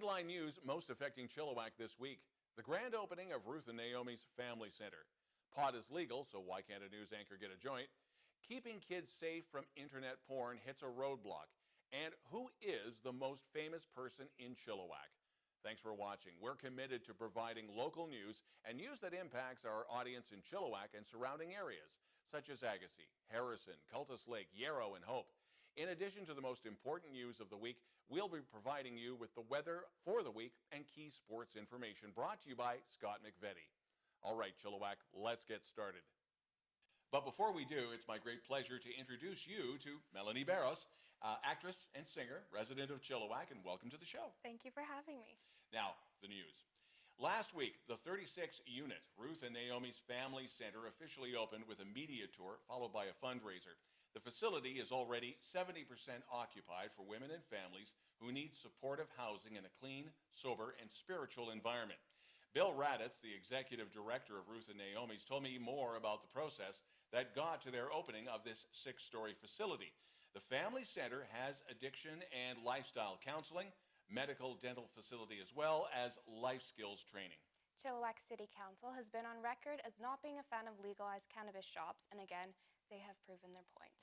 headline news most affecting Chilliwack this week. The grand opening of Ruth and Naomi's Family Center. Pot is legal, so why can't a news anchor get a joint? Keeping kids safe from internet porn hits a roadblock. And who is the most famous person in Chilliwack? Thanks for watching. We're committed to providing local news and news that impacts our audience in Chilliwack and surrounding areas, such as Agassiz, Harrison, Cultus Lake, Yarrow, and Hope. In addition to the most important news of the week, we'll be providing you with the weather for the week and key sports information brought to you by Scott McVetty. All right, Chilliwack, let's get started. But before we do, it's my great pleasure to introduce you to Mellany Barros, actress and singer, resident of Chilliwack, and welcome to the show. Thank you for having me. Now, the news. Last week, the 36-unit Ruth and Naomi's Family Center officially opened with a media tour followed by a fundraiser. The facility is already 70% occupied for women and families who need supportive housing in a clean, sober, and spiritual environment. Bill Raditz, the executive director of Ruth and Naomi's, told me more about the process that got to their opening of this 6-story facility. The Family Center has addiction and lifestyle counseling, medical dental facility, as well as life skills training. Chilliwack City Council has been on record as not being a fan of legalized cannabis shops, and again, they have proven their point.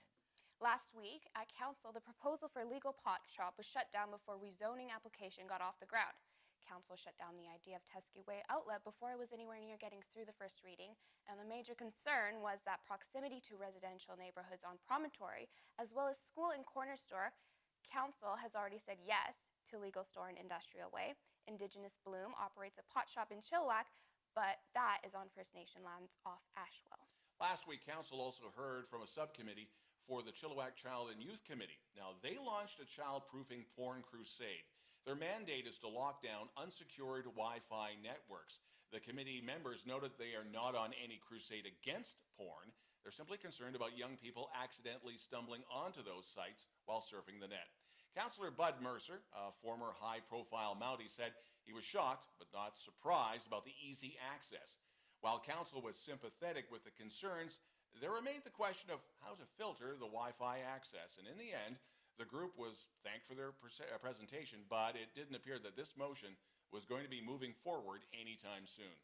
Last week, at Council, the proposal for a legal pot shop was shut down before rezoning application got off the ground. Council shut down the idea of Teskey Way outlet before it was anywhere near getting through the first reading, and the major concern was that proximity to residential neighborhoods on Promontory, as well as school and corner store. Council has already said yes to legal store in Industrial Way. Indigenous Bloom operates a pot shop in Chilliwack, but that is on First Nation lands off Ashwell. Last week, Council also heard from a subcommittee for the Chilliwack Child and Youth Committee. Now, they launched a child-proofing porn crusade. Their mandate is to lock down unsecured Wi-Fi networks. The committee members noted they are not on any crusade against porn. They're simply concerned about young people accidentally stumbling onto those sites while surfing the net. Councillor Bud Mercer, a former high-profile Mountie, said he was shocked but not surprised about the easy access. While Council was sympathetic with the concerns, there remained the question of how to filter the Wi-Fi access. And in the end, the group was thanked for their presentation, but it didn't appear that this motion was going to be moving forward anytime soon.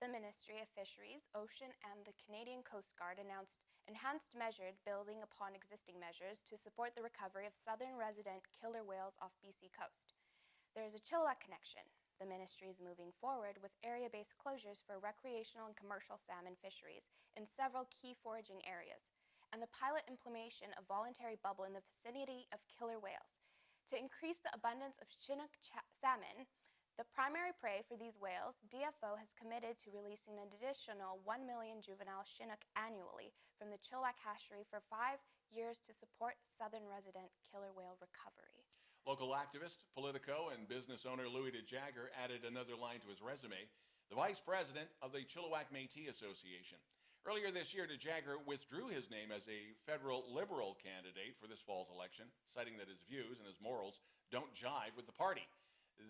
The Ministry of Fisheries, Ocean, and the Canadian Coast Guard announced enhanced measures building upon existing measures to support the recovery of southern resident killer whales off BC coast. There is a Chilliwack connection. The ministry is moving forward with area-based closures for recreational and commercial salmon fisheries in several key foraging areas, and the pilot implementation of voluntary bubble in the vicinity of killer whales. To increase the abundance of Chinook salmon, the primary prey for these whales, DFO has committed to releasing an additional 1 million juvenile Chinook annually from the Chilliwack hatchery for 5 years to support southern resident killer whale recovery. Local activist, Politico, and business owner Louis DeJagger added another line to his resume, the vice president of the Chilliwack Métis Association. Earlier this year, DeJagger withdrew his name as a federal Liberal candidate for this fall's election, citing that his views and his morals don't jive with the party.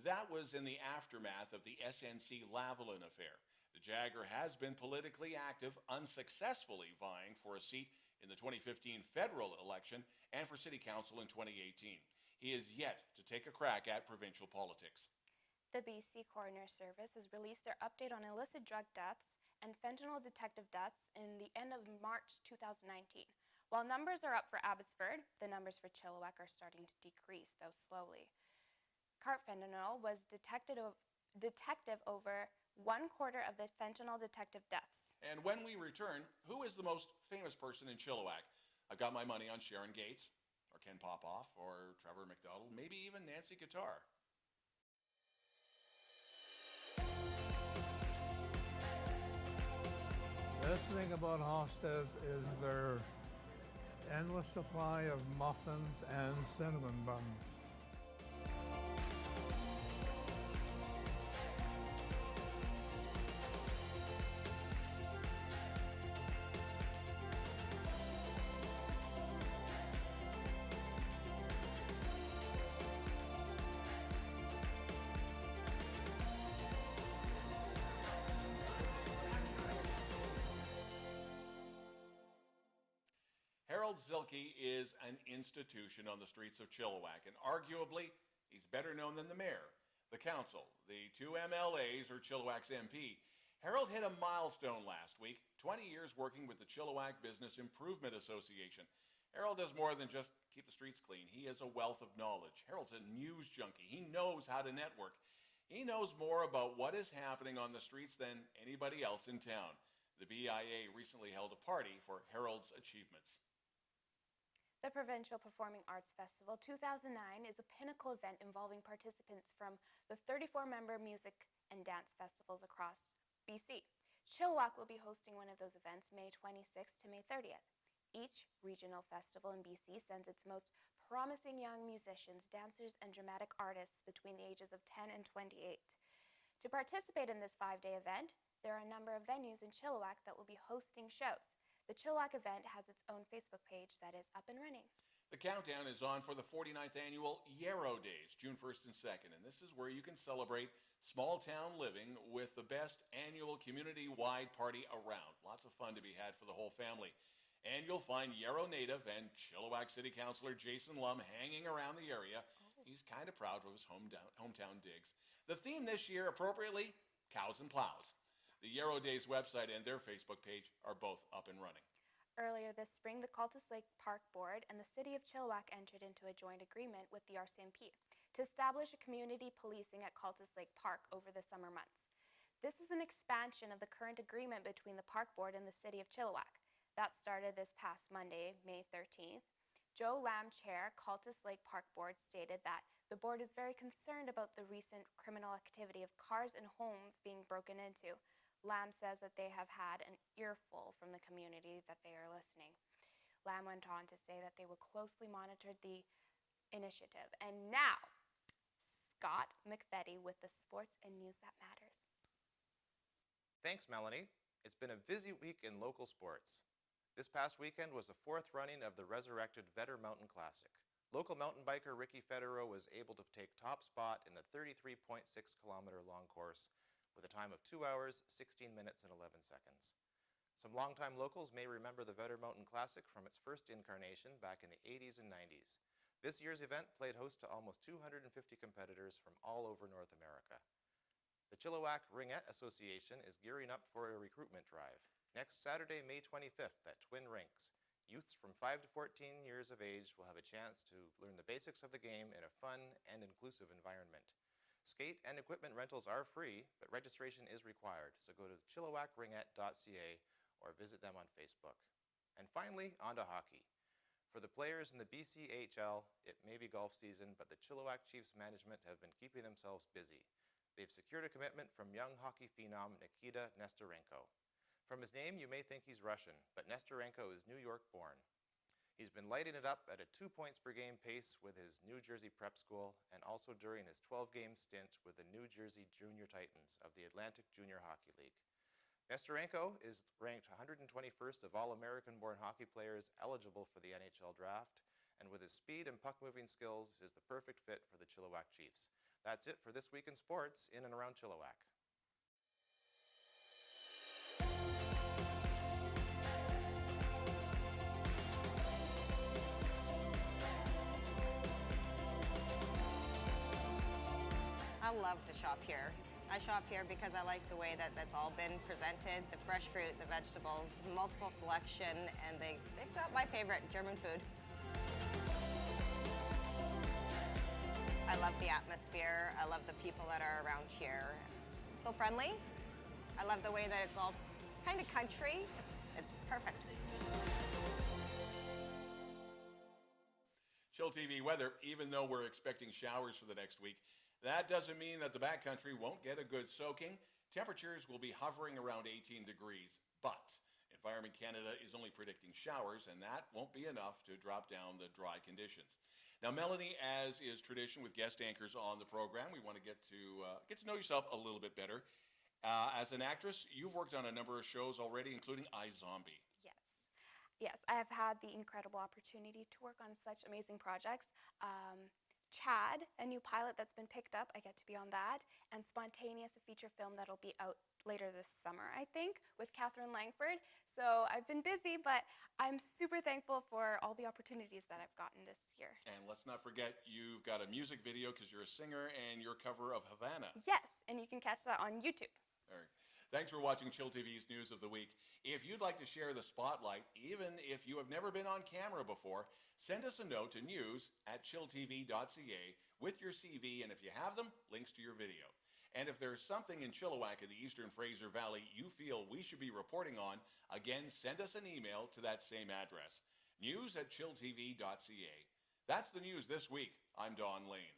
That was in the aftermath of the SNC-Lavalin affair. DeJagger has been politically active, unsuccessfully vying for a seat in the 2015 federal election and for city council in 2018. He is yet to take a crack at provincial politics. The BC Coroner Service has released their update on illicit drug deaths and fentanyl detective deaths in the end of March 2019. While numbers are up for Abbotsford, the numbers for Chilliwack are starting to decrease, though slowly. Cart fentanyl was detected over 1/4 of the fentanyl detective deaths. And when we return, who is the most famous person in Chilliwack? I've got my money on Sharon Gates, or Ken Popoff, or Trevor McDonald, maybe even Nancy Guitar. The best thing about Hofstede's is their endless supply of muffins and cinnamon buns. Harold Zilke is an institution on the streets of Chilliwack, and arguably, he's better known than the mayor. The council, the two MLAs, or Chilliwack's MP, Harold hit a milestone last week, 20 years working with the Chilliwack Business Improvement Association. Harold does more than just keep the streets clean. He is a wealth of knowledge. Harold's a news junkie. He knows how to network. He knows more about what is happening on the streets than anybody else in town. The BIA recently held a party for Harold's achievements. The Provincial Performing Arts Festival 2009 is a pinnacle event involving participants from the 34-member music and dance festivals across BC. Chilliwack will be hosting one of those events May 26th to May 30th. Each regional festival in BC sends its most promising young musicians, dancers, and dramatic artists between the ages of 10 and 28. To participate in this 5-day event, there are a number of venues in Chilliwack that will be hosting shows. The Chilliwack event has its own Facebook page that is up and running. The countdown is on for the 49th annual Yarrow Days, June 1st and 2nd, and this is where you can celebrate small-town living with the best annual community-wide party around. Lots of fun to be had for the whole family. And you'll find Yarrow native and Chilliwack City Councillor Jason Lum hanging around the area. He's kind of proud of his hometown digs. The theme this year, appropriately, cows and plows. The Yarrow Days website and their Facebook page are both up and running. Earlier this spring, the Cultus Lake Park Board and the City of Chilliwack entered into a joint agreement with the RCMP to establish a community policing at Cultus Lake Park over the summer months. This is an expansion of the current agreement between the Park Board and the City of Chilliwack. That started this past Monday, May 13th. Joe Lamb, Chair, Cultus Lake Park Board, stated that the board is very concerned about the recent criminal activity of cars and homes being broken into. Lamb says that they have had an earful from the community that they are listening. Lamb went on to say that they will closely monitor the initiative. And now, Scott McVetty with the sports and news that matters. Thanks, Mellany. It's been a busy week in local sports. This past weekend was the 4th running of the resurrected Vetter Mountain Classic. Local mountain biker Ricky Federer was able to take top spot in the 33.6-kilometer long course with a time of 2 hours, 16 minutes, and 11 seconds. Some longtime locals may remember the Vetter Mountain Classic from its first incarnation back in the 80s and 90s. This year's event played host to almost 250 competitors from all over North America. The Chilliwack Ringette Association is gearing up for a recruitment drive. Next Saturday, May 25th at Twin Rinks, youths from 5 to 14 years of age will have a chance to learn the basics of the game in a fun and inclusive environment. Skate and equipment rentals are free, but registration is required, so go to chilliwackringette.ca or visit them on Facebook. And finally, on to hockey. For the players in the BCHL, it may be golf season, but the Chilliwack Chiefs management have been keeping themselves busy. They've secured a commitment from young hockey phenom Nikita Nesterenko. From his name, you may think he's Russian, but Nesterenko is New York-born. He's been lighting it up at a 2 points per game pace with his New Jersey prep school and also during his 12-game stint with the New Jersey Junior Titans of the Atlantic Junior Hockey League. Nesterenko is ranked 121st of all American-born hockey players eligible for the NHL draft, and with his speed and puck-moving skills is the perfect fit for the Chilliwack Chiefs. That's it for this week in sports in and around Chilliwack. I love to shop here. I shop here because I like the way that that's all been presented, the fresh fruit, the vegetables, the multiple selection, and they've got my favorite German food. I love the atmosphere. I love the people that are around here. So friendly. I love the way that it's all kind of country. It's perfect. chillTV weather, even though we're expecting showers for the next week, that doesn't mean that the backcountry won't get a good soaking. Temperatures will be hovering around 18 degrees, but Environment Canada is only predicting showers, and that won't be enough to drop down the dry conditions. Now, Mellany, as is tradition with guest anchors on the program, we want to get to know yourself a little bit better. As an actress, you've worked on a number of shows already, including iZombie. Yes, I have had the incredible opportunity to work on such amazing projects. Chad, a new pilot that's been picked up. I get to be on that. And Spontaneous, a feature film that'll be out later this summer, I think, with Catherine Langford. So I've been busy, but I'm super thankful for all the opportunities that I've gotten this year. And let's not forget, you've got a music video because you're a singer and your cover of Havana. Yes, and you can catch that on YouTube. All right. Thanks for watching chillTV's News of the Week. If you'd like to share the spotlight, even if you have never been on camera before, send us a note to news@chilltv.ca with your CV, and if you have them, links to your video. And if there's something in Chilliwack in the Eastern Fraser Valley you feel we should be reporting on, again, send us an email to that same address, news@chilltv.ca. That's the news this week. I'm Don Lehn.